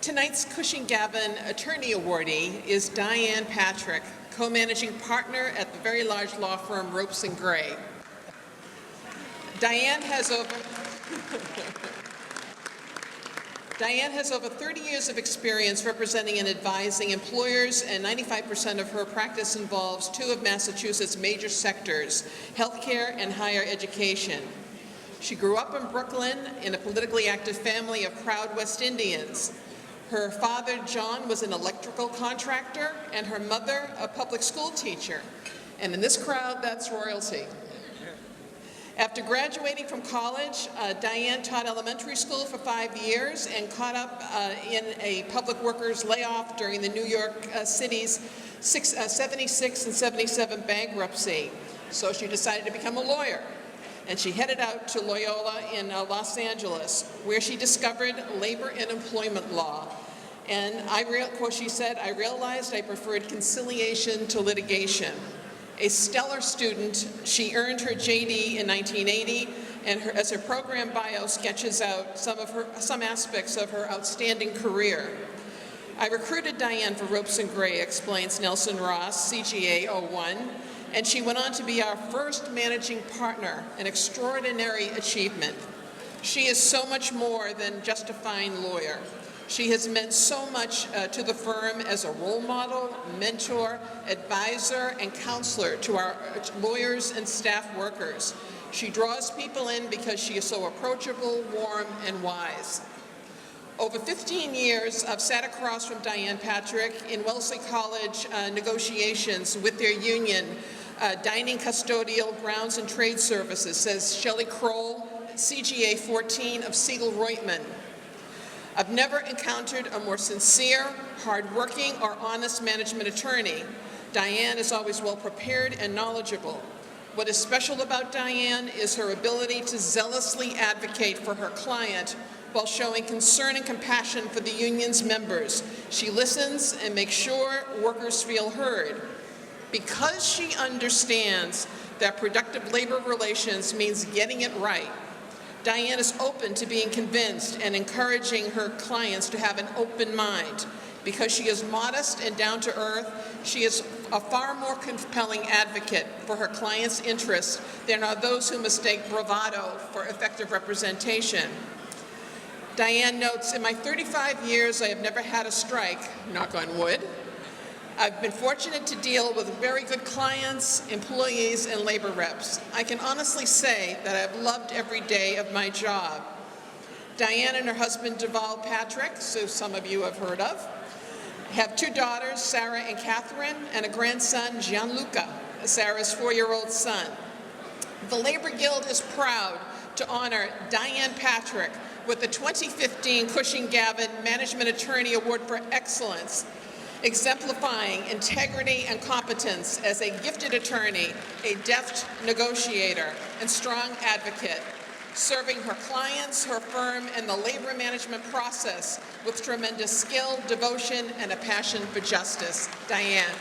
Tonight's Cushing-Gavin Attorney Awardee is Diane Patrick, co-managing partner at the very large law firm Ropes & Gray. Diane has over 30 years of experience representing and advising employers, and 95% of her practice involves two of Massachusetts' major sectors, healthcare and higher education. She grew up in Brooklyn in a politically active family of proud West Indians. Her father, John, was an electrical contractor, and her mother, a public school teacher. And in this crowd, that's royalty. After graduating from college, Diane taught elementary school for 5 years and caught up in a public workers layoff during the New York City's 76 and 77 bankruptcy. So she decided to become a lawyer. And she headed out to Loyola in Los Angeles, where she discovered labor and employment law. And she said, "I realized I preferred conciliation to litigation." A stellar student, she earned her JD in 1980, and as her program bio sketches out some aspects of her outstanding career. "I recruited Diane for Ropes & Gray," explains Nelson Ross, CGA 01, and she went on to be our first managing partner, an extraordinary achievement. She is so much more than just a fine lawyer. She has meant so much to the firm as a role model, mentor, advisor, and counselor to our lawyers and staff workers. She draws people in because she is so approachable, warm, and wise. Over 15 years, I've sat across from Diane Patrick in Wellesley College negotiations with their union, Dining Custodial Grounds and Trade Services, says Shelley Kroll, CGA 14 of Siegel-Reutemann. "I've never encountered a more sincere, hardworking, or honest management attorney. Diane is always well prepared and knowledgeable. What is special about Diane is her ability to zealously advocate for her client while showing concern and compassion for the union's members. She listens and makes sure workers feel heard. Because she understands that productive labor relations means getting it right, Diane is open to being convinced and encouraging her clients to have an open mind. Because she is modest and down to earth, she is a far more compelling advocate for her clients' interests than are those who mistake bravado for effective representation." Diane notes, "In my 35 years, I have never had a strike, knock on wood. I've been fortunate to deal with very good clients, employees, and labor reps. I can honestly say that I've loved every day of my job." Diane and her husband, Deval Patrick, so some of you have heard of, have two daughters, Sarah and Catherine, and a grandson, Gianluca, Sarah's 4-year-old son. The Labor Guild is proud to honor Diane Patrick with the 2015 Cushing-Gavin Management Attorney Award for Excellence, exemplifying integrity and competence as a gifted attorney, a deft negotiator, and strong advocate, serving her clients, her firm, and the labor management process with tremendous skill, devotion, and a passion for justice. Diane.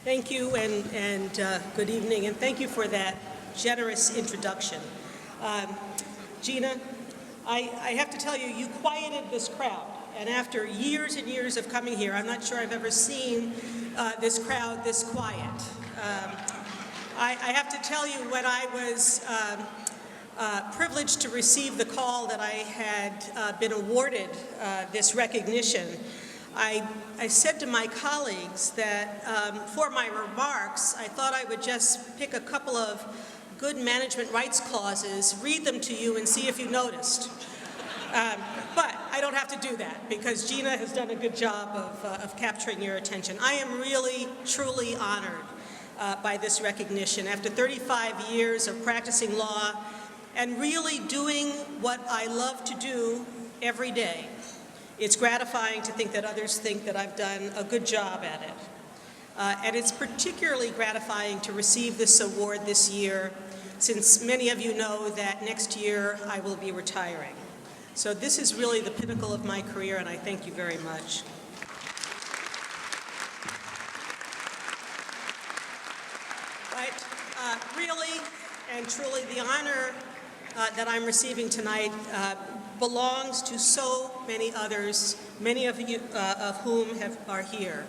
Thank you, and good evening, and thank you for that generous introduction. Gina, I have to tell you, you quieted this crowd, and after years and years of coming here, I'm not sure I've ever seen this crowd this quiet. I have to tell you, when I was privileged to receive the call that I had been awarded this recognition, I said to my colleagues that for my remarks, I thought I would just pick a couple of good management rights clauses, read them to you, and see if you noticed. But I don't have to do that because Gina has done a good job of capturing your attention. I am really, truly honored by this recognition. After 35 years of practicing law and really doing what I love to do every day. It's gratifying to think that others think that I've done a good job at it. And it's particularly gratifying to receive this award this year, since many of you know that next year I will be retiring. So this is really the pinnacle of my career, and I thank you very much. But really and truly, the honor that I'm receiving tonight belongs to so many others, many of you of whom are here.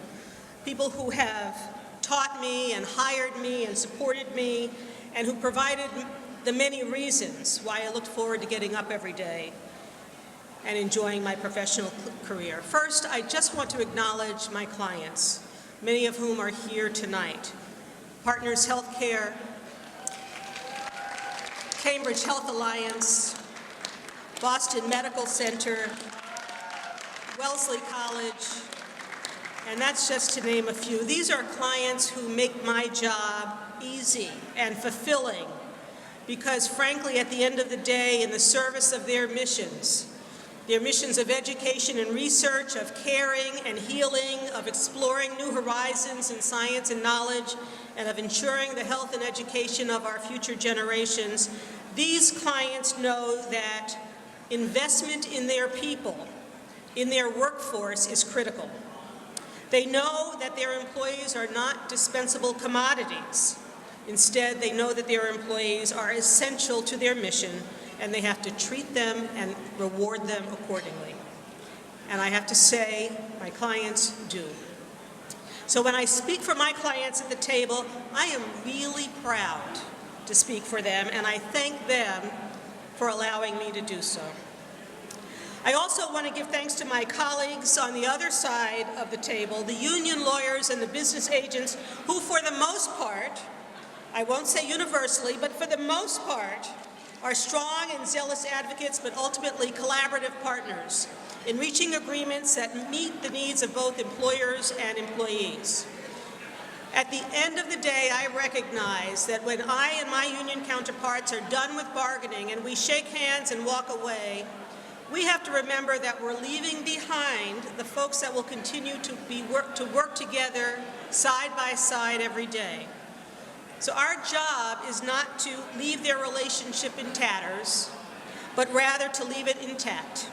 People who have taught me and hired me and supported me, and who provided the many reasons why I looked forward to getting up every day and enjoying my professional career. First, I just want to acknowledge my clients, many of whom are here tonight. Partners Healthcare, Cambridge Health Alliance, Boston Medical Center, Wellesley College, and that's just to name a few. These are clients who make my job easy and fulfilling because, frankly, at the end of the day, in the service of their missions of education and research, of caring and healing, of exploring new horizons in science and knowledge, and of ensuring the health and education of our future generations, these clients know that investment in their people, in their workforce, is critical. They know that their employees are not dispensable commodities. Instead, they know that their employees are essential to their mission, and they have to treat them and reward them accordingly. And I have to say, my clients do. So when I speak for my clients at the table, I am really proud to speak for them, and I thank them for allowing me to do so. I also want to give thanks to my colleagues on the other side of the table, the union lawyers and the business agents, who for the most part, I won't say universally, but for the most part, are strong and zealous advocates, but ultimately collaborative partners in reaching agreements that meet the needs of both employers and employees. At the end of the day, I recognize that when I and my union counterparts are done with bargaining and we shake hands and walk away, we have to remember that we're leaving behind the folks that will continue to work together side by side every day. So our job is not to leave their relationship in tatters, but rather to leave it intact.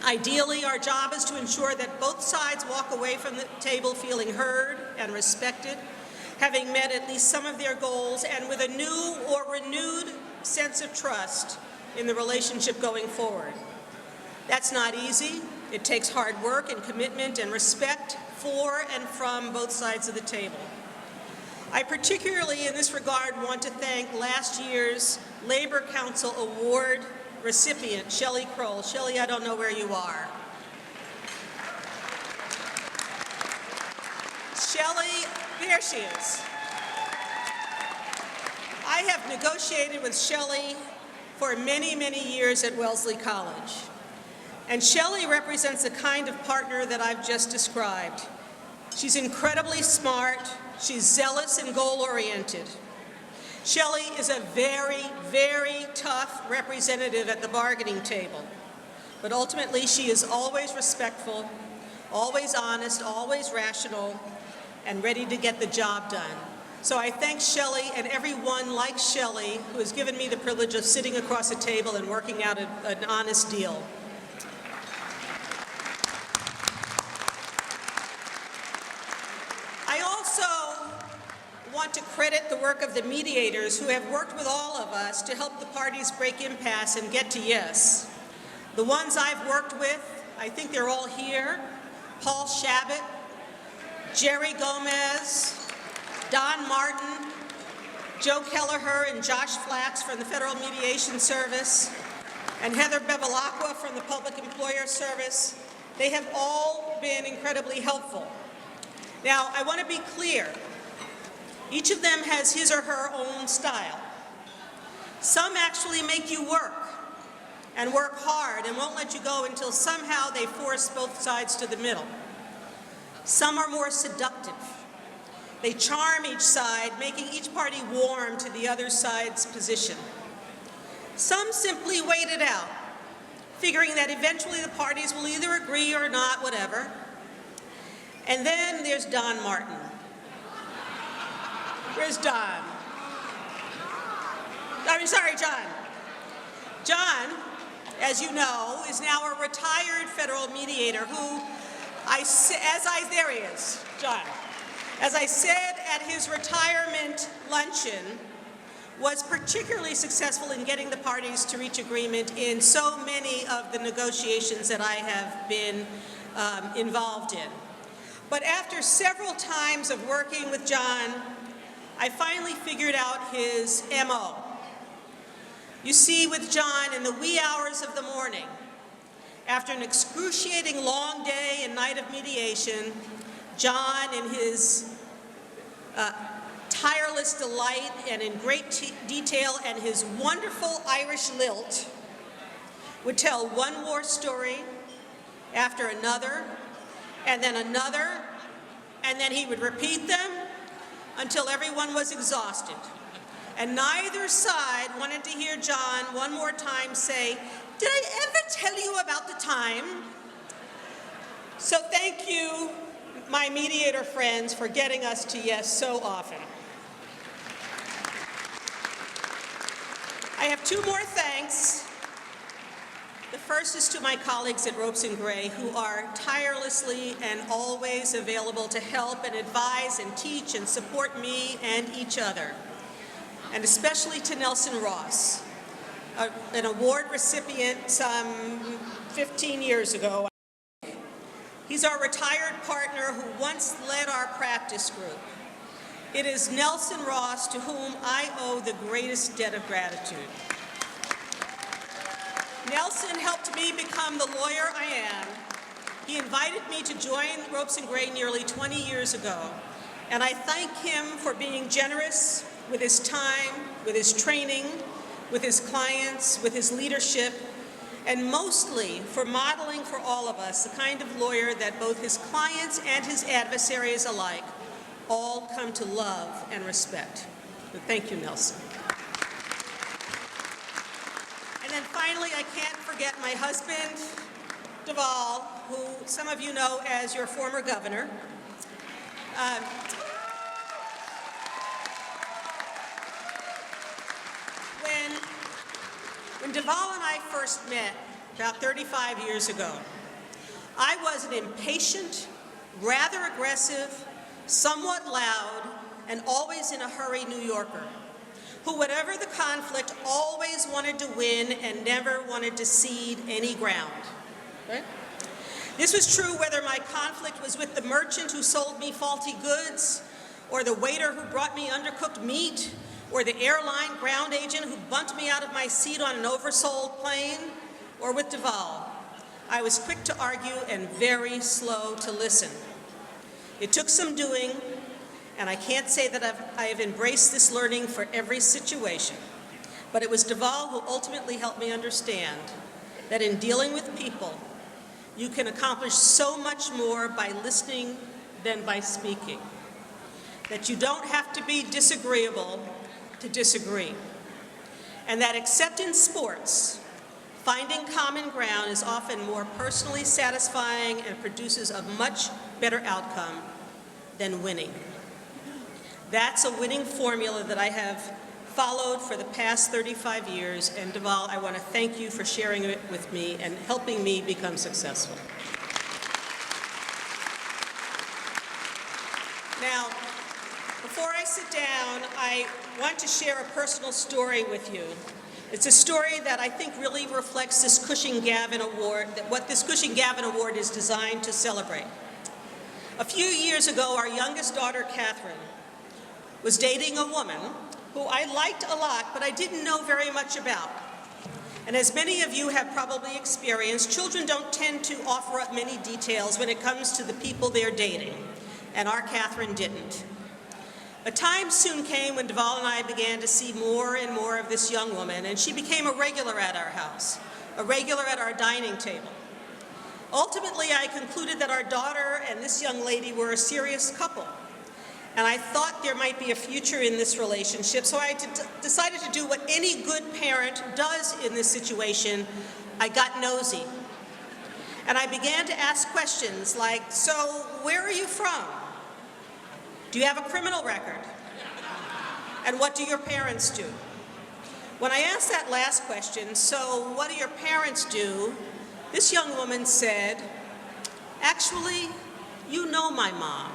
Ideally, our job is to ensure that both sides walk away from the table feeling heard and respected, having met at least some of their goals, and with a new or renewed sense of trust in the relationship going forward. That's not easy. It takes hard work and commitment and respect for and from both sides of the table. I particularly, in this regard, want to thank last year's Labor Council Award recipient, Shelley Kroll. Shelley, I don't know where you are. Shelley, there she is. I have negotiated with Shelley for many, many years at Wellesley College. And Shelley represents the kind of partner that I've just described. She's incredibly smart, she's zealous and goal-oriented. Shelley is a very, very tough representative at the bargaining table. But ultimately, she is always respectful, always honest, always rational, and ready to get the job done. So I thank Shelley and everyone like Shelley who has given me the privilege of sitting across a table and working out an honest deal. I also want to credit the work of the mediators who have worked with all of us to help the parties break impasse and get to yes. The ones I've worked with, I think they're all here: Paul Shabbat, Jerry Gomez, Don Martin, Joe Kelleher and Josh Flax from the Federal Mediation Service, and Heather Bevilacqua from the Public Employer Service. They have all been incredibly helpful. Now, I want to be clear. Each of them has his or her own style. Some actually make you work, and work hard, and won't let you go until somehow they force both sides to the middle. Some are more seductive. They charm each side, making each party warm to the other side's position. Some simply wait it out, figuring that eventually the parties will either agree or not, whatever. And then there's Don Martin. Where's Don? John. John, as you know, is now a retired federal mediator who, there he is, John. As I said at his retirement luncheon, was particularly successful in getting the parties to reach agreement in so many of the negotiations that I have been involved in. But after several times of working with John, I finally figured out his MO. You see, with John, in the wee hours of the morning, after an excruciating long day and night of mediation, John, in his tireless delight and in great detail and his wonderful Irish lilt, would tell one war story after another, and then he would repeat them until everyone was exhausted. And neither side wanted to hear John one more time say, "Did I ever tell you about the time?" So thank you, my mediator friends, for getting us to yes so often. I have two more thanks. The first is to my colleagues at Ropes and Gray, who are tirelessly and always available to help and advise and teach and support me and each other. And especially to Nelson Ross, an award recipient some 15 years ago. He's our retired partner who once led our practice group. It is Nelson Ross to whom I owe the greatest debt of gratitude. Nelson helped me become the lawyer I am. He invited me to join Ropes and Gray nearly 20 years ago, and I thank him for being generous with his time, with his training, with his clients, with his leadership, and mostly for modeling for all of us the kind of lawyer that both his clients and his adversaries alike all come to love and respect. So thank you, Nelson. And then finally, I can't forget my husband, Deval, who some of you know as your former governor. When Deval and I first met about 35 years ago, I was an impatient, rather aggressive, somewhat loud, and always in a hurry New Yorker, who, whatever the conflict, always wanted to win and never wanted to cede any ground. Right? This was true whether my conflict was with the merchant who sold me faulty goods, or the waiter who brought me undercooked meat, or the airline ground agent who bumped me out of my seat on an oversold plane, or with Deval. I was quick to argue and very slow to listen. It took some doing, and I can't say that I have embraced this learning for every situation, but it was Deval who ultimately helped me understand that in dealing with people, you can accomplish so much more by listening than by speaking. That you don't have to be disagreeable to disagree. And that except in sports, finding common ground is often more personally satisfying and produces a much better outcome than winning. That's a winning formula that I have followed for the past 35 years, and Deval, I want to thank you for sharing it with me and helping me become successful. Now, before I sit down, I want to share a personal story with you. It's a story that I think really reflects this Cushing-Gavin Award, what this Cushing-Gavin Award is designed to celebrate. A few years ago, our youngest daughter, Catherine, was dating a woman who I liked a lot, but I didn't know very much about. And as many of you have probably experienced, children don't tend to offer up many details when it comes to the people they're dating, and our Catherine didn't. A time soon came when Deval and I began to see more and more of this young woman, and she became a regular at our house, a regular at our dining table. Ultimately, I concluded that our daughter and this young lady were a serious couple, and I thought there might be a future in this relationship, so I decided to do what any good parent does in this situation. I got nosy. And I began to ask questions like, so where are you from? Do you have a criminal record? And what do your parents do? When I asked that last question, so what do your parents do? This young woman said, actually, you know my mom.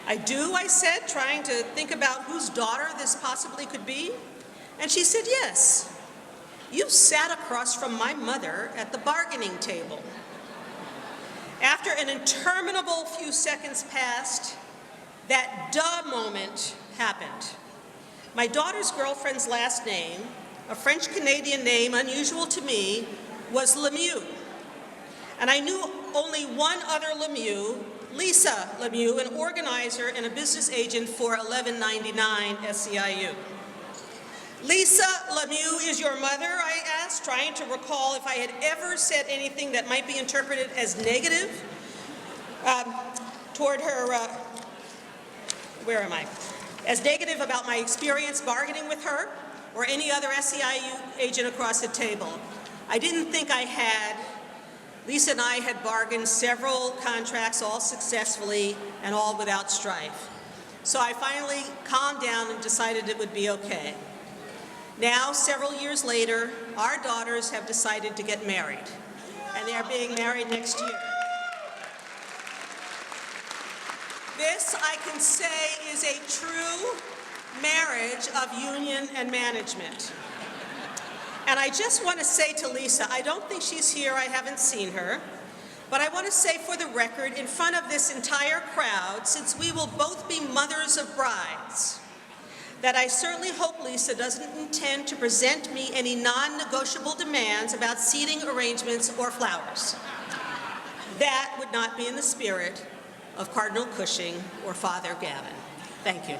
I do, I said, trying to think about whose daughter this possibly could be. And she said, yes. You sat across from my mother at the bargaining table. After an interminable few seconds passed, that duh moment happened. My daughter's girlfriend's last name, a French-Canadian name unusual to me, was Lemieux. And I knew only one other Lemieux, Lisa Lemieux, an organizer and a business agent for 1199 SEIU. Lisa Lemieux is your mother, I asked, trying to recall if I had ever said anything that might be interpreted as negative toward her, where am I? As negative about my experience bargaining with her or any other SEIU agent across the table. I didn't think I had. Lisa and I had bargained several contracts, all successfully and all without strife. So I finally calmed down and decided it would be okay. Now, several years later, our daughters have decided to get married, and they are being married next year. This, I can say, is a true marriage of union and management. And I just want to say to Lisa, I don't think she's here, I haven't seen her, but I want to say for the record, in front of this entire crowd, since we will both be mothers of brides, that I certainly hope Lisa doesn't intend to present me any non-negotiable demands about seating arrangements or flowers. That would not be in the spirit of Cardinal Cushing or Father Gavin. Thank you.